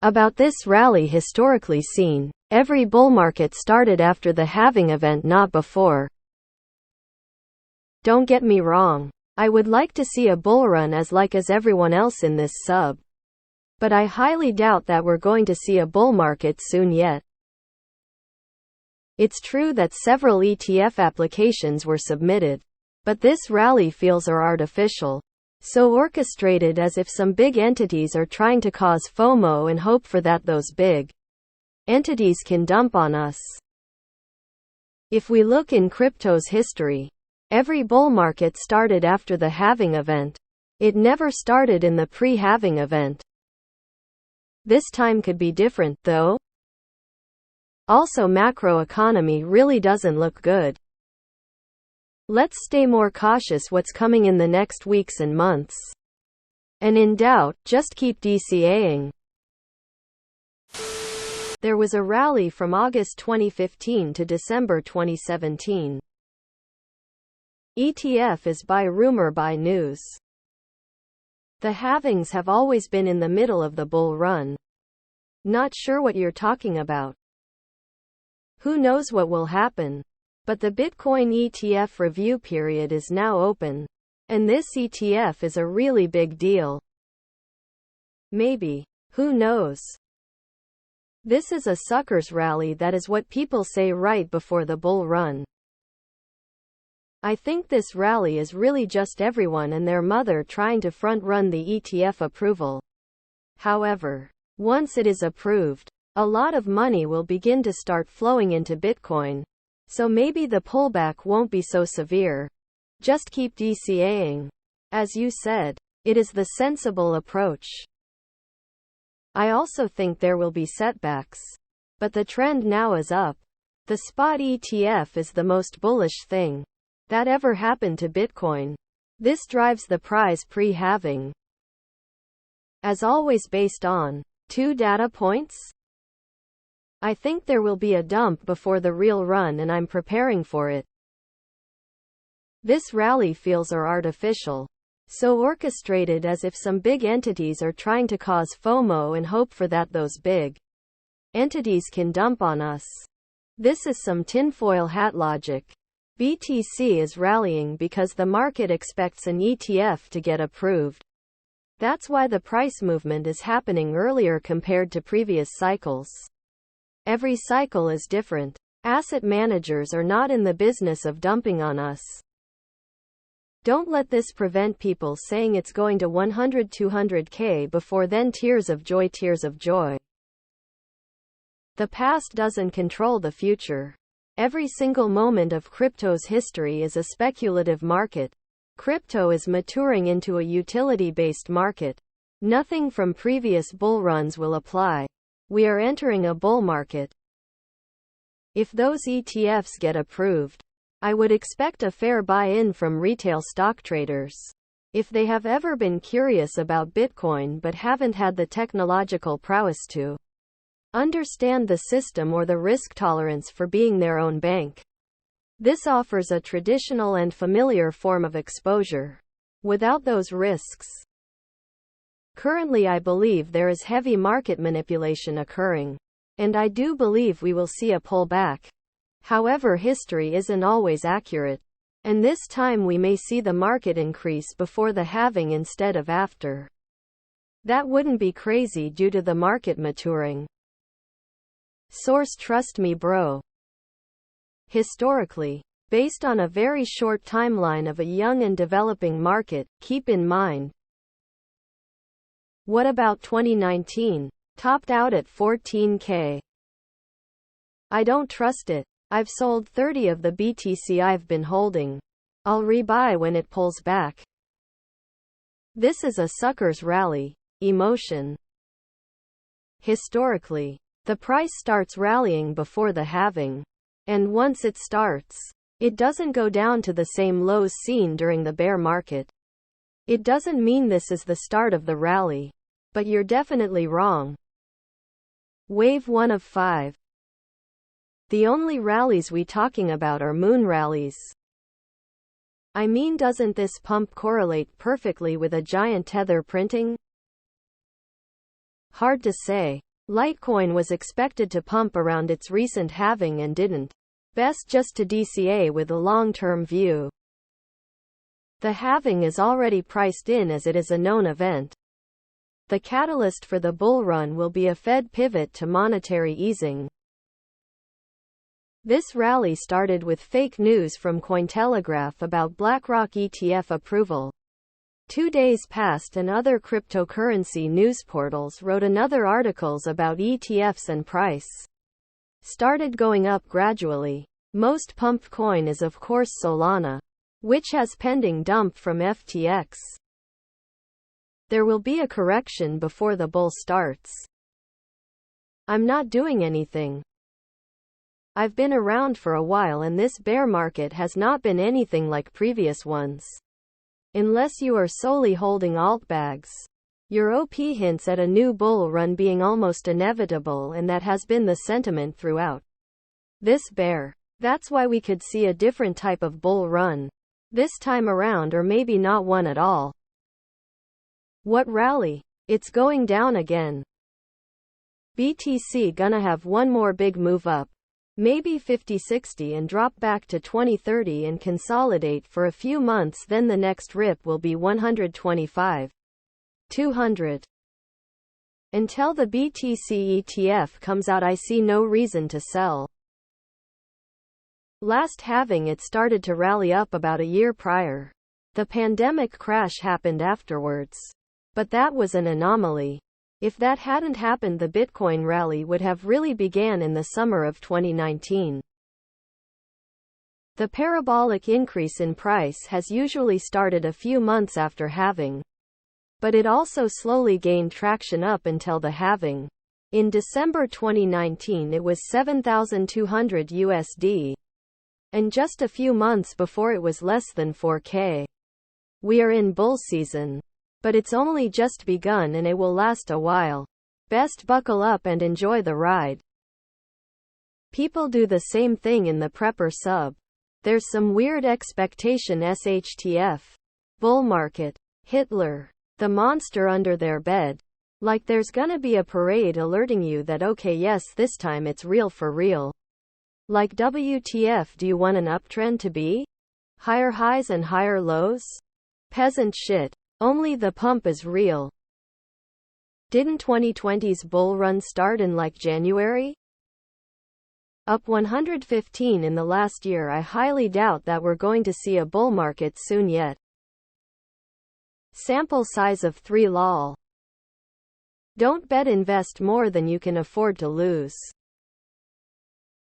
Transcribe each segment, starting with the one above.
about this rally historically seen. Every bull market started after the halving event, not before. Don't get me wrong. I would like to see a bull run as everyone else in this sub. But I highly doubt that we're going to see a bull market soon yet. It's true that several ETF applications were submitted. But this rally feels are artificial. So orchestrated, as if some big entities are trying to cause FOMO and hope for that those big entities can dump on us. If we look in crypto's history, every bull market started after the halving event. It never started in the pre-halving event. This time could be different, though. Also, macroeconomy really doesn't look good. Let's stay more cautious what's coming in the next weeks and months. And in doubt, just keep DCAing. There was a rally from August 2015 to December 2017. ETF is buy rumor, buy news. The halvings have always been in the middle of the bull run. Not sure what you're talking about. Who knows what will happen? But the Bitcoin ETF review period is now open. And this ETF is a really big deal. Maybe. Who knows? This is a sucker's rally, that is what people say right before the bull run. I think this rally is really just everyone and their mother trying to front-run the ETF approval. However, once it is approved, a lot of money will begin to start flowing into Bitcoin. So maybe the pullback won't be so severe. Just keep DCAing. As you said, it is the sensible approach. I also think there will be setbacks. But the trend now is up. The spot ETF is the most bullish thing that ever happened to Bitcoin. This drives the price pre-halving. As always, based on 2 data points. I think there will be a dump before the real run, and I'm preparing for it. This rally feels are artificial. So orchestrated, as if some big entities are trying to cause FOMO and hope for that those big entities can dump on us. This is some tinfoil hat logic. BTC is rallying because the market expects an ETF to get approved. That's why the price movement is happening earlier compared to previous cycles. Every cycle is different. Asset managers are not in the business of dumping on us. Don't let this prevent people saying it's going to 100-200K before then. Tears of joy, tears of joy. The past doesn't control the future. Every single moment of crypto's history is a speculative market. Crypto is maturing into a utility-based market. Nothing from previous bull runs will apply. We are entering a bull market. If those ETFs get approved, I would expect a fair buy-in from retail stock traders. If they have ever been curious about Bitcoin but haven't had the technological prowess to understand the system or the risk tolerance for being their own bank, this offers a traditional and familiar form of exposure without those risks. Currently, I believe there is heavy market manipulation occurring, and I do believe we will see a pullback. However, history isn't always accurate, and this time we may see the market increase before the halving instead of after. That wouldn't be crazy due to the market maturing. Source: trust me, bro. Historically, based on a very short timeline of a young and developing market, keep in mind. What about 2019? Topped out at 14K. I don't trust it. I've sold 30 of the BTC I've been holding. I'll rebuy when it pulls back. This is a sucker's rally. Emotion. Historically, the price starts rallying before the halving. And once it starts, it doesn't go down to the same lows seen during the bear market. It doesn't mean this is the start of the rally. But you're definitely wrong. Wave 1 of 5. The only rallies we talking about are moon rallies. I mean, doesn't this pump correlate perfectly with a giant tether printing? Hard to say. Litecoin was expected to pump around its recent halving and didn't. Best just to DCA with a long-term view. The halving is already priced in as it is a known event. The catalyst for the bull run will be a Fed pivot to monetary easing. This rally started with fake news from Cointelegraph about BlackRock ETF approval. 2 days passed and other cryptocurrency news portals wrote another articles about ETFs and price started going up gradually. Most pumped coin is of course Solana, which has pending dump from FTX. There will be a correction before the bull starts. I'm not doing anything. I've been around for a while and this bear market has not been anything like previous ones. Unless you are solely holding alt bags. Your OP hints at a new bull run being almost inevitable, and that has been the sentiment throughout this bear. That's why we could see a different type of bull run this time around, or maybe not one at all. What rally? It's going down again. BTC gonna have one more big move up. Maybe 50-60 and drop back to 20-30 and consolidate for a few months, then the next rip will be 125. 200. Until the BTC ETF comes out, I see no reason to sell. Last halving it started to rally up about a year prior. The pandemic crash happened afterwards. But that was an anomaly. If that hadn't happened, the Bitcoin rally would have really began in the summer of 2019. The parabolic increase in price has usually started a few months after halving. But it also slowly gained traction up until the halving. In December 2019 it was $7,200 USD. And just a few months before it was less than $4K. We are in bull season. But it's only just begun and it will last a while. Best buckle up and enjoy the ride. People do the same thing in the prepper sub. There's some weird expectation SHTF. Bull market. Hitler. The monster under their bed. Like there's gonna be a parade alerting you that okay, yes, this time it's real for real. Like WTF, do you want an uptrend to be? Higher highs and higher lows? Peasant shit. Only the pump is real. Didn't 2020's bull run start in like January? Up 115 in the last year. I highly doubt that we're going to see a bull market soon yet. Sample size of 3 lol. Don't bet, invest more than you can afford to lose.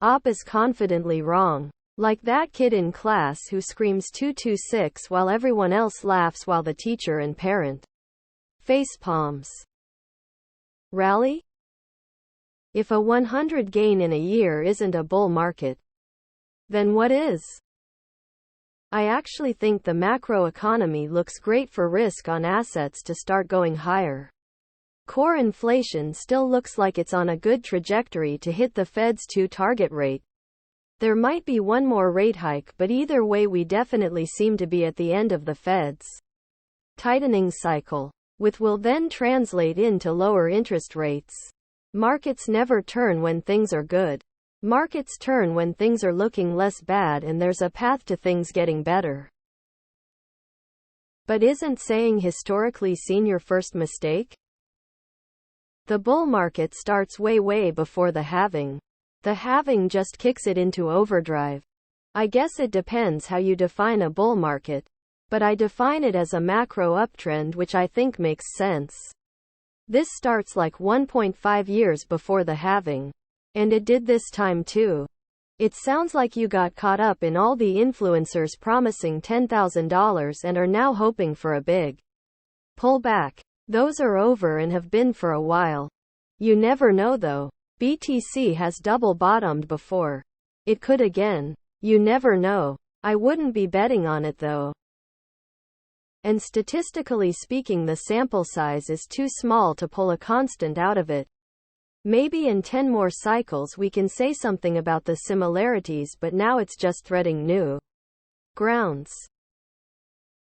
Op is confidently wrong. Like that kid in class who screams 226 while everyone else laughs while the teacher and parent face palms. Rally? If a 100 gain in a year isn't a bull market, then what is? I actually think the macro economy looks great for risk on assets to start going higher. Core inflation still looks like it's on a good trajectory to hit the Fed's 2 target rate. There might be one more rate hike, but either way we definitely seem to be at the end of the Fed's tightening cycle, which will then translate into lower interest rates. Markets never turn when things are good. Markets turn when things are looking less bad and there's a path to things getting better. But isn't saying historically seen your first mistake? The bull market starts way before the halving. The halving just kicks it into overdrive. I guess it depends how you define a bull market. But I define it as a macro uptrend, which I think makes sense. This starts like 1.5 years before the halving. And it did this time too. It sounds like you got caught up in all the influencers promising $10,000 and are now hoping for a big pullback. Those are over and have been for a while. You never know though. BTC has double bottomed before. It could again. You never know. I wouldn't be betting on it though. And statistically speaking, the sample size is too small to pull a constant out of it. Maybe in 10 more cycles we can say something about the similarities, but now it's just threading new grounds.